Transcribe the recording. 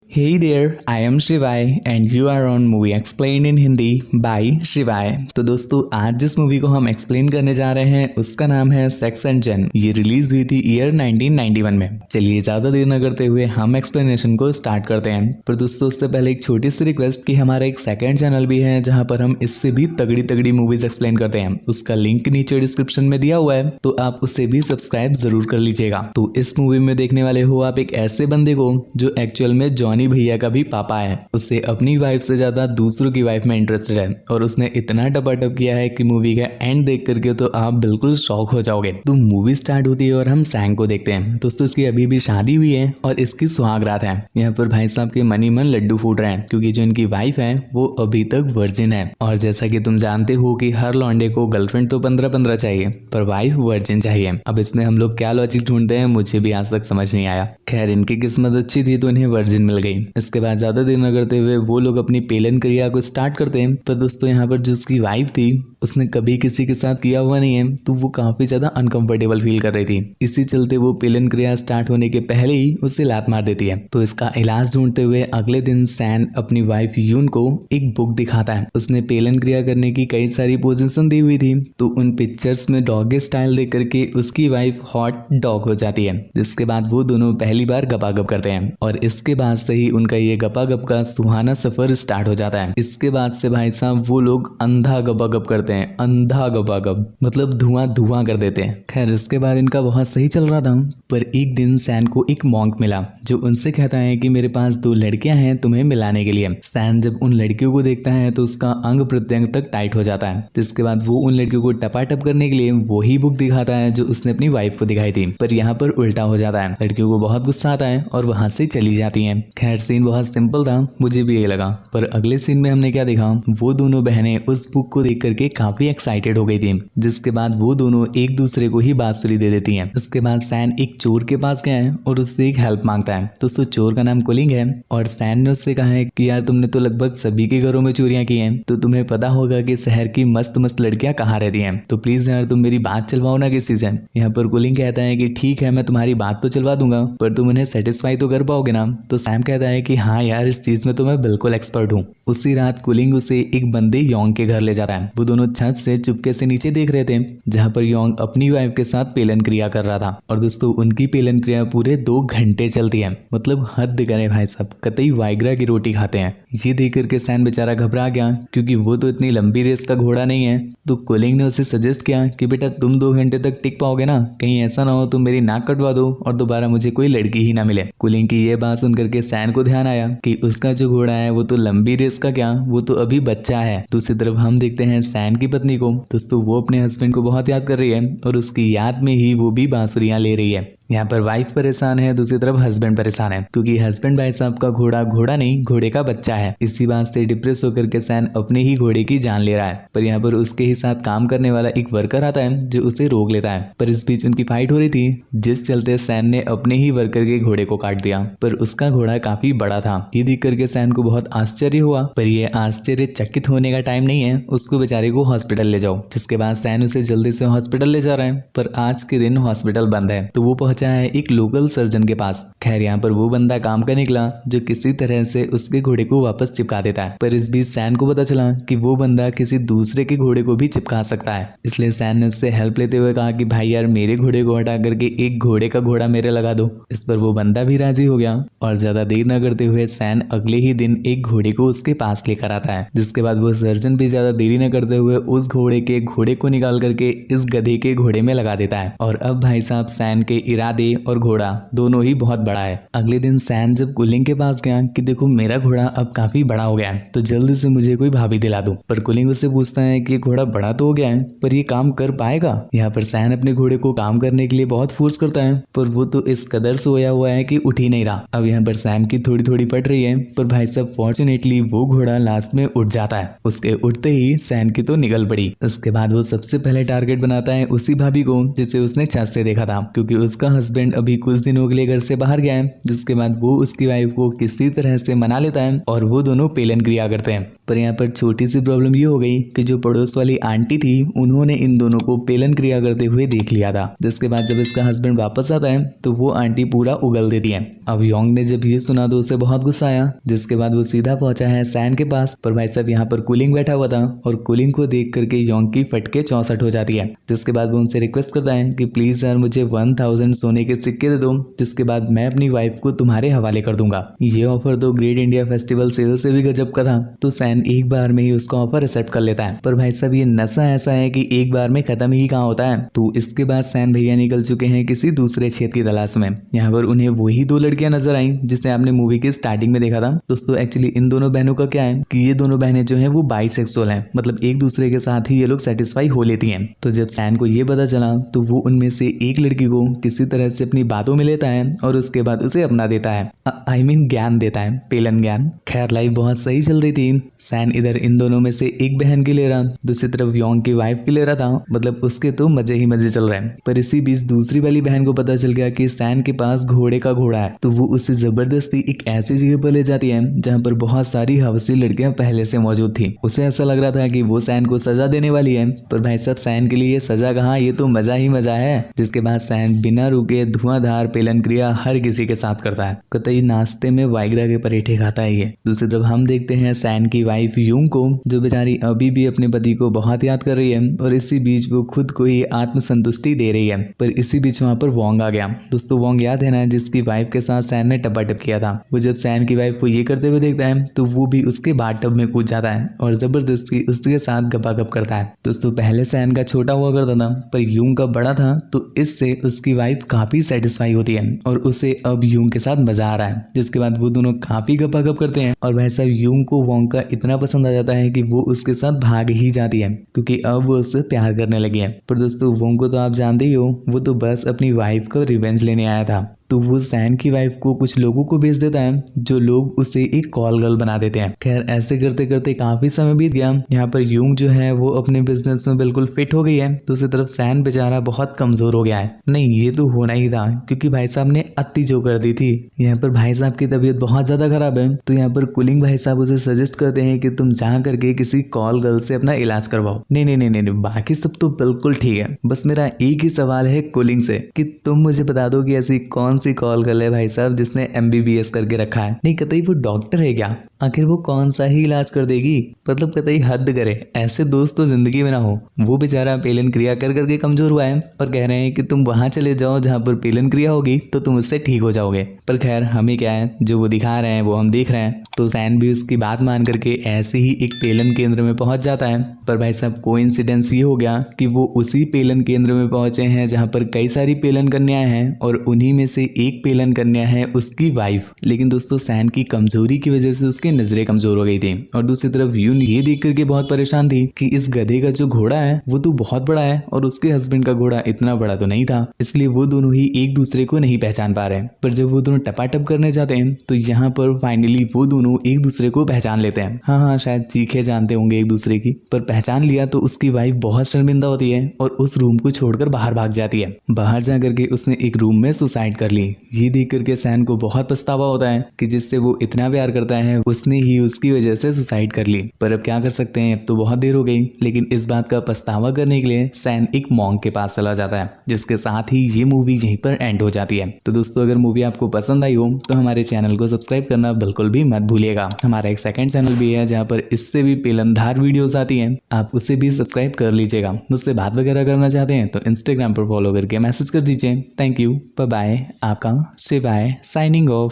Hey there, I am Shivai and you are on Movie Explained in Hindi by शिवाय। तो दोस्तों आज जिस मूवी को हम एक्सप्लेन करने जा रहे हैं उसका नाम है सेक्स एंड जेन। ये रिलीज हुई थी ईयर 1991 में। चलिए ज्यादा देर न करते हुए हम एक्सप्लेनेशन को स्टार्ट करते हैं। पर दोस्तों उससे पहले एक छोटी सी रिक्वेस्ट कि हमारा एक सेकंड चैनल भी है जहां पर हम इससे भी तगड़ी तगड़ी मूवीज एक्सप्लेन करते हैं। उसका लिंक नीचे डिस्क्रिप्शन में दिया हुआ है, तो आप उसे भी सब्सक्राइब जरूर कर लीजिएगा। तो इस मूवी में देखने वाले हो आप एक ऐसे बंदे को जो एक्चुअल में जॉनी भैया का भी पापा है। उसे अपनी वाइफ से ज्यादा दूसरों की वाइफ में इंटरेस्टेड है और उसने इतना टपाटप किया है कि मूवी का एंड देख करके तो आप बिल्कुल शॉक हो जाओगे। तो मूवी स्टार्ट होती है और हम सैंग को देखते हैं। दोस्तों इसकी अभी भी शादी हुई है और इसकी सुहागरात है। यहाँ पर भाई साहब के मन ही मन लड्डू फूट रहे हैं क्योंकि जो इनकी वाइफ है वो अभी तक वर्जिन है। और जैसा कि तुम जानते हो कि हर लौंडे को गर्लफ्रेंड तो 15-15 चाहिए पर वाइफ वर्जिन चाहिए। अब इसमें हम लोग क्या लॉजिक ढूंढते हैं मुझे भी आज तक समझ नहीं आया। खैर इनकी किस्मत अच्छी थी तो इन्हें वर्जिन मिल गई। इसके बाद ज्यादा देर न करते हुए वो लोग अपनी पेलन क्रिया को स्टार्ट करते हैं। तो दोस्तों यहाँ पर जो उसकी वाइफ थी उसने कभी किसी के साथ किया हुआ नहीं है तो वो काफी ज्यादा अनकंफर्टेबल फील कर रही थी। इसी चलते वो पेलन क्रिया स्टार्ट होने के पहले ही उसे लात मार देती है। तो इसका इलाज ढूंढते हुए अगले दिन सैन अपनी वाइफ यून को एक बुक दिखाता है। उसने पेलन क्रिया करने की कई सारी पोजीशन दी हुई थी तो उन पिक्चर्स में डॉग स्टाइल देख करके उसकी वाइफ हॉट डॉग हो जाती है। जिसके बाद वो दोनों पहली बार गपागप करते हैं और इसके बाद से ही उनका ये गपागप का सुहाना सफर स्टार्ट हो जाता है। इसके बाद से भाई साहब वो लोग अंधा गपागप करते हैं। अंधा गपागप मतलब धुआं धुआं कर देते हैं। खैर इसके बाद इनका बहुत सही चल रहा था पर एक दिन सैन को एक मॉन्क मिला जो उनसे कहता है कि मेरे पास 2 लड़कियां हैं तुम्हें मिलाने के लिए। सैन जब उन लड़कियों को देखता है तो उसका अंग प्रत्यंग तक टाइट हो जाता है। जिसके बाद वो उन लड़कियों को टपाटप करने के लिए वही बुक दिखाता है जो उसने अपनी वाइफ को दिखाई थी। पर यहाँ पर उल्टा हो जाता है। लड़कियों को बहुत गुस्सा आता है और वहां से चली जाती हैं। खैर सीन बहुत सिंपल था, मुझे भी यही लगा। पर अगले सीन में हमने क्या देखा, वो दोनों बहनें उस बुक को देख करके काफी एक्साइटेड हो गई थी। जिसके बाद वो दोनों एक दूसरे को ही बांसुरी दे देती हैं। उसके बाद सैन एक चोर के पास गया है और उससे एक हेल्प मांगता है। तो उस चोर का नाम कुलिंग है और सैन ने उससे कहा है कि यार तुमने तो लगभग सभी के घरों में चोरियां की हैं तो तुम्हें पता होगा कि शहर की मस्त मस्त लड़कियां कहाँ रहती हैं, तो प्लीज यार तुम मेरी बात चलवाओ ना किसी से। यहाँ पर कुलिंग कहता है कि ठीक है मैं तुम्हारी बात तो चलवा दूंगा पर तुम उन्हें सेटिस्फाई तो कर पाओगे ना। तो सैम कहता है कि हाँ यार इस चीज में तो मैं बिल्कुल एक्सपर्ट हूँ। उसी रात कुलिंग उसे एक बंदे योंग के घर ले जाता है। वो दोनों छत से चुपके से नीचे देख रहे थे जहाँ पर योंग अपनी वाइफ के साथ पेलन क्रिया कर रहा था। और दोस्तों उनकी पेलन क्रिया पूरे 2 घंटे चलती है। मतलब हद करे भाई साहब, कतई वाइग्रा की रोटी खाते हैं। ये देख करके सैन बेचारा घबरा गया क्योंकि वो तो इतनी लंबी रेस का घोड़ा नहीं है। तो कुलिंग ने उसे सजेस्ट किया कि बेटा तुम 2 घंटे तक टिक पाओगे ना, कहीं ऐसा ना हो तुम मेरी नाक कटवा दो और दोबारा मुझे कोई लड़की ही ना मिले। कुलिंग की ये बात सुन करके सैन को ध्यान आया कि उसका जो घोड़ा है वो तो लंबी रेस का क्या, वो तो अभी बच्चा है। दूसरी तरफ हम देखते हैं सैन की पत्नी को। दोस्तों वो अपने हस्बैंड को बहुत याद कर रही है और उसकी याद में ही वो भी बांसुरियां ले रही है। यहाँ पर वाइफ परेशान है, दूसरी तरफ हस्बैंड परेशान है क्योंकि हस्बैंड भाई साहब का घोड़ा घोड़ा नहीं घोड़े का बच्चा है। इसी बात से डिप्रेस होकर के सैन अपने ही घोड़े की जान ले रहा है। पर यहाँ पर उसके ही साथ काम करने वाला एक वर्कर आता है जो उसे रोक लेता है। पर इस बीच उनकी फाइट हो रही थी जिस चलते सैन ने अपने ही वर्कर के घोड़े को काट दिया। पर उसका घोड़ा काफी बड़ा था। ये देख करके सैन को बहुत आश्चर्य हुआ पर यह आश्चर्यचकित होने का टाइम नहीं है, उसको बेचारे को हॉस्पिटल ले जाओ। जिसके बाद सैन उसे जल्दी से हॉस्पिटल ले जा रहा है पर आज के दिन हॉस्पिटल बंद है। तो वो पहुंचा है एक लोकल सर्जन के पास। खैर यहाँ पर वो बंदा काम का निकला जो किसी तरह से उसके घोड़े को वापस चिपका देता है। पर इस बीच सैन को पता चला कि वो बंदा किसी दूसरे के घोड़े को भी चिपका सकता है। इसलिए सैन ने उससे हेल्प लेते हुए कहा कि भाई यार मेरे घोड़े को हटा करके एक घोड़े का घोड़ा मेरे लगा दो। इस पर वो बंदा भी राजी हो गया और ज्यादा देर न करते हुए सैन अगले ही दिन एक घोड़े को उसके पास लेकर आता है। जिसके बाद वो सर्जन भी ज्यादा देरी न करते हुए उस घोड़े को निकाल करके इस गधे के घोड़े में लगा देता है। और अब भाई साहब सैन के इरादे और घोड़ा दोनों ही बहुत बड़ा है। अगले दिन सैन जब कुलिंग के पास गया कि देखो मेरा घोड़ा अब काफी बड़ा हो गया है तो जल्दी से मुझे कोई भाभी दिला दो। पर कुलिंग उससे पूछता है कि घोड़ा बड़ा तो हो गया है पर ये काम कर पाएगा। यहाँ पर सैन अपने घोड़े को काम करने के लिए बहुत फोर्स करता है पर वो तो इस कदर सोया हुआ है कि उठ ही नहीं रहा। अब यहाँ पर सैम की थोड़ी थोड़ी फट रही है पर भाई साहब फॉर्चुनेटली वो घोड़ा लास्ट में उठ जाता है। उसके उठते ही सैन की तो निकल पड़ी। उसके बाद वो सबसे पहले टारगेट बनाता है उसी भाभी को जिसे उसने छत से देखा था क्योंकि उसका हस्बैंड अभी कुछ दिनों के लिए घर से बाहर गया है, जिसके बाद वो उसकी वाइफ को किसी तरह से मना लेता है और वो दोनों पेलन क्रिया करते हैं। पर यहाँ पर छोटी सी प्रॉब्लम ये हो गई कि जो पड़ोस वाली आंटी थी उन्होंने इन दोनों को पेलन क्रिया करते हुए देख लिया था, जिसके बाद जब इसका हस्बैंड वापस आता है तो वो आंटी पूरा उगल देती है। अब योंग ने जब ये सुना तो उसे बहुत गुस्सा आया, जिसके बाद वो सीधा पहुंचा है सैन के पास। पर भाई साहब यहाँ पर कूलिंग बैठा हुआ था और कूलिंग को देख करके योंग की फटके 64 हो जाती है, जिसके बाद वो उनसे रिक्वेस्ट करता है कि प्लीज यार मुझे 1000 सोने के सिक्के दे दो, जिसके बाद मैं अपनी वाइफ को तुम्हारे हवाले कर दूंगा। ये ऑफर तो ग्रेट इंडिया फेस्टिवल सेल से भी गजब का था, तो सैन एक बार में ही उसका ऑफर एक्सेप्ट कर लेता है। पर भाई साहब ये नशा ऐसा है कि एक बार में खत्म ही कहाँ होता है। तो इसके बाद सैन भैया निकल चुके हैं किसी दूसरे क्षेत्र की तलाश में। यहाँ पर उन्हें वही दो लड़कियां नजर आई जिसे आपने मूवी के स्टार्टिंग में देखा था। दोस्तों एक्चुअली इन दोनों बहनों का क्या है कि ये दोनों बहनें जो है वो बाइसेक्सुअल हैं, मतलब एक दूसरे के साथ ही ये लोग सेटिस्फाई हो लेती हैं। तो जब सैन को ये पता चला तो वो उनमें से एक लड़की को किसी तरह से अपनी बातों में लेता है और उसके बाद उसे अपना देता है, आई मीन ज्ञान देता है, पेलन ज्ञान। खैर लाइफ बहुत सही चल रही थी। सैन इधर इन दोनों में से एक बहन के ले रहा, दूसरी तरफ योंग की वाइफ के ले रहा था, मतलब उसके तो मजे ही मजे चल रहे हैं। पर इसी बीच दूसरी वाली बहन को पता चल गया कि सैन के पास घोड़े का घोड़ा है, तो वो उसे जबरदस्ती एक ऐसी जगह पर ले जाती है जहाँ पर बहुत सारी हवसी लड़कियां पहले से मौजूद थी। उसे ऐसा लग रहा था कि वो सैन को सजा देने वाली है, पर भाई साहब सैन के लिए ये सजा कहाँ, ये तो मजा ही मजा है। जिसके बाद सैन बिना रुके धुआंधार पेलन क्रिया हर किसी के साथ करता है, कतई नाश्ते में वाइग्रा के पराठे खाता है ये। दूसरी तरफ हम देखते हैं सैन की वाइफ यूंग को, जो बेचारी अभी भी अपने पति को बहुत याद कर रही है और इसी बीच वो खुद को ही आत्मसंतुष्टि दे रही है। पर इसी बीच वहां पर वोंग आ गया। दोस्तों वोंग याद है ना, जिसकी वाइफ के साथ सैन ने टपाटप किया था। वो जब सैन की वाइफ को ये करते हुए देखता है तो वो भी उसके बाथटब में कूद जाता है और जबरदस्ती उसके साथ गपागप करता है। दोस्तों पहले सैन का छोटा हुआ करता था, पर यूंग का बड़ा था, तो इससे उसकी वाइफ काफी सेटिस्फाई होती है और उसे अब यूंग के साथ मजा आ रहा है। जिसके बाद वो दोनों काफी गपागप करते हैं और भाई साहब यूंग को वोंग का इतना पसंद आ जाता है कि वो उसके साथ भाग ही जाती है, क्योंकि अब वो उससे प्यार करने लगी है। पर दोस्तों वोंग को तो आप जानते ही हो, वो तो बस अपनी वाइफ का रिवेंज लेने आया था। तो वो सैन की वाइफ को कुछ लोगों को भेज देता है, जो लोग उसे एक कॉल गर्ल बना देते हैं। खैर ऐसे करते करते काफी समय बीत गया। यहाँ पर यूंग जो है वो अपने बिजनेस में बिल्कुल फिट हो गई है। दूसरी तरफ सैन बेचारा बहुत कमजोर हो गया है। नहीं ये तो होना ही था, क्योंकि भाई साहब ने अति जो कर दी थी। यहाँ पर भाई साहब की तबीयत बहुत ज्यादा खराब है, तो यहाँ पर कूलिंग भाई साहब उसे सजेस्ट करते हैं कि तुम जा करके किसी कॉल गर्ल से अपना इलाज करवाओ। नहीं नहीं नहीं नहीं, बाकी सब तो बिल्कुल ठीक है, बस मेरा एक ही सवाल है कूलिंग से कि तुम मुझे बता दो कि ऐसी कौन सी कॉल गर्ल है भाई साहब जिसने MBBS करके रखा है। नहीं कतई वो डॉक्टर है क्या, आखिर वो कौन सा ही इलाज कर देगी, मतलब कतई हद करे। ऐसे दोस्त तो जिंदगी में ना हो। वो बेचारा पेलन क्रिया कर करके कमजोर हुआ है और कह रहे हैं कि तुम वहां चले जाओ जहां पर पेलन क्रिया होगी तो तुम उससे ठीक हो जाओगे। पर खैर हमें क्या है, जो वो दिखा रहे हैं वो हम देख रहे हैं। तो सैन भी उसकी बात मान करके ऐसे ही एक पेलन केंद्र में पहुंच जाता है। पर भाई साहब कोइंसिडेंस ये हो गया कि वो उसी पेलन केंद्र में पहुंचे हैं जहां पर कई सारी पेलन कन्याएं हैं और उन्हीं में से एक पेलन कन्या है उसकी वाइफ। लेकिन दोस्तों सैन की कमजोरी की वजह से उसकी नजरें कमजोर हो गई थी और दूसरी तरफ यून ये देख करके बहुत परेशान थी कि इस गधे का जो घोड़ा है वो तो बहुत बड़ा है और उसके हस्बैंड का घोड़ा इतना बड़ा तो नहीं था, इसलिए वो दोनों ही एक दूसरे को नहीं पहचान पा रहे। पर जब वो दोनों टपाटप करने जाते हैं तो यहाँ पर फाइनली वो दोनों एक दूसरे को पहचान लेते हैं। हाँ शायद चीखे जानते होंगे एक दूसरे की, पर पहचान लिया तो उसकी वाइफ बहुत शर्मिंदा होती है और उस रूम को छोड़कर बाहर भाग जाती है। बाहर जा करके उसने एक रूम में सुसाइड कर ली। ये देख करके सैन को बहुत पछतावा होता है कि जिससे वो इतना प्यार करता है उसने ही उसकी वजह से सुसाइड कर ली। पर अब क्या कर सकते हैं, अब तो बहुत देर हो गई। लेकिन इस बात का पछतावा करने के लिए सैन एक मॉन्क के पास चला जाता है, जिसके साथ ही ये मूवी यहीं पर एंड हो जाती है। तो दोस्तों अगर मूवी आपको पसंद आई हो तो हमारे चैनल को सब्सक्राइब करना बिल्कुल भी मत भूलिएगा। हमारा एक सेकंड चैनल भी है जहाँ पर इससे भी पेलनधार वीडियोस आती हैं, आप उसे भी सब्सक्राइब कर लीजिएगा। मुझसे बात वगैरह करना चाहते हैं तो इंस्टाग्राम पर फॉलो करके मैसेज कर दीजिए। थैंक यू, बाय बाय, आपका शिवाय साइनिंग ऑफ।